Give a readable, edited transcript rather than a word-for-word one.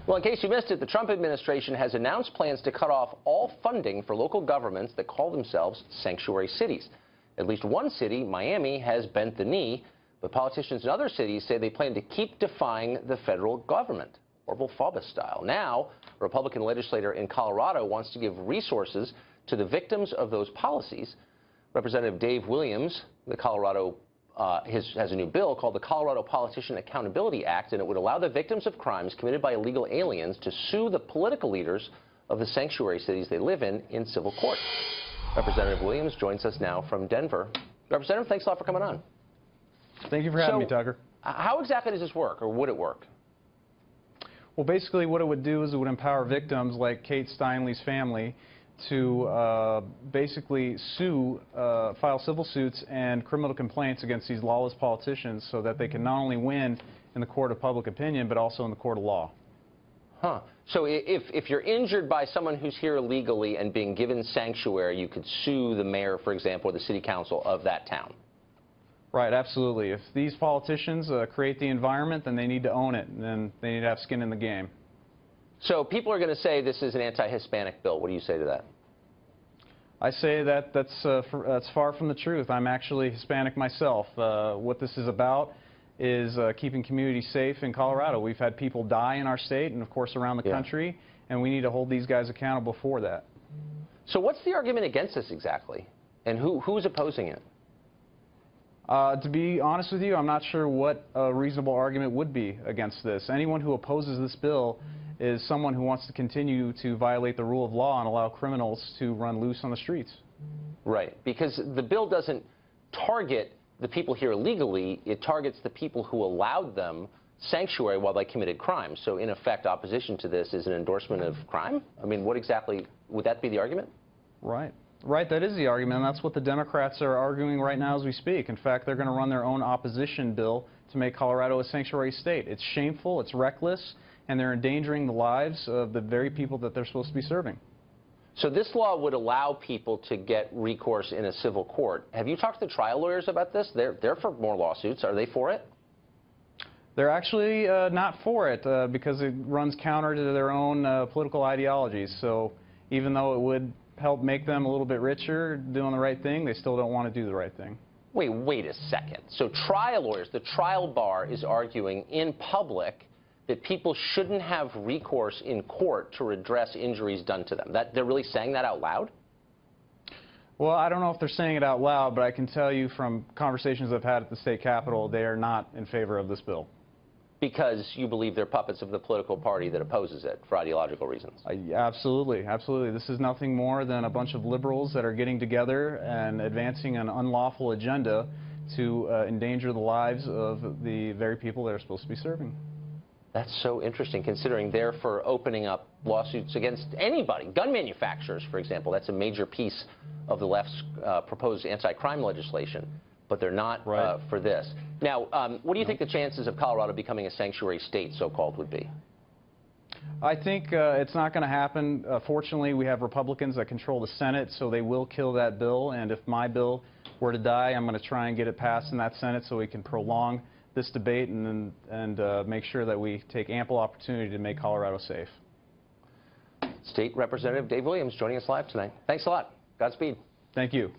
Well, in case you missed it, the Trump administration has announced plans to cut off all funding for local governments that call themselves sanctuary cities. At least one city, Miami, has bent the knee, but politicians in other cities say they plan to keep defying the federal government, Orville Faubus style. Now, a Republican legislator in Colorado wants to give resources to the victims of those policies. Representative Dave Williams, the Colorado has a new bill called the Colorado Politician Accountability Act, and it would allow the victims of crimes committed by illegal aliens to sue the political leaders of the sanctuary cities they live in civil court. Representative Williams joins us now from Denver. Representative, thanks a lot for coming on. Thank you for having me, Tucker. How exactly does this work, or would it work? Well, basically what it would do is it would empower victims like Kate Steinle's family to basically sue, file civil suits and criminal complaints against these lawless politicians so that they can not only win in the court of public opinion, but also in the court of law. Huh. So if you're injured by someone who's here illegally and being given sanctuary, you could sue the mayor, for example, or the city council of that town? Right, absolutely. If these politicians create the environment, then they need to own it, and then they need to have skin in the game. So people are going to say this is an anti-Hispanic bill. What do you say to that? I say that that's far from the truth. I'm actually Hispanic myself. What this is about is keeping communities safe in Colorado. We've had people die in our state and, of course, around the country, and we need to hold these guys accountable for that. So what's the argument against this exactly? And who's opposing it? To be honest with you, I'm not sure what a reasonable argument would be against this. Anyone who opposes this bill is someone who wants to continue to violate the rule of law and allow criminals to run loose on the streets. Right, because the bill doesn't target the people here illegally, it targets the people who allowed them sanctuary while they committed crimes. So in effect, opposition to this is an endorsement of crime? I mean, what exactly, would that be the argument? Right. Right, that is the argument, and that's what the Democrats are arguing right now as we speak. In fact, they're going to run their own opposition bill to make Colorado a sanctuary state. It's shameful, it's reckless, and they're endangering the lives of the very people that they're supposed to be serving. So this law would allow people to get recourse in a civil court. Have you talked to the trial lawyers about this? They're for more lawsuits. Are they for it? They're actually not for it because it runs counter to their own political ideologies. So even though it would help make them a little bit richer doing the right thing, they still don't want to do the right thing. Wait a second. So trial lawyers, the trial bar is arguing in public that people shouldn't have recourse in court to redress injuries done to them. They're really saying that out loud? Well, I don't know if they're saying it out loud, but I can tell you from conversations I've had at the state capitol, they are not in favor of this bill. Because you believe they're puppets of the political party that opposes it for ideological reasons? Absolutely, absolutely. This is nothing more than a bunch of liberals that are getting together and advancing an unlawful agenda to endanger the lives of the very people they're supposed to be serving. That's so interesting, considering they're for opening up lawsuits against anybody. Gun manufacturers, for example. That's a major piece of the left's proposed anti-crime legislation. But they're not for this. Now, what do you think the chances of Colorado becoming a sanctuary state, so-called, would be? I think it's not going to happen. Fortunately, we have Republicans that control the Senate, so they will kill that bill. And if my bill were to die, I'm going to try and get it passed in that Senate so we can prolong this debate and make sure that we take ample opportunity to make Colorado safe. State Representative Dave Williams joining us live tonight. Thanks a lot. Godspeed. Thank you.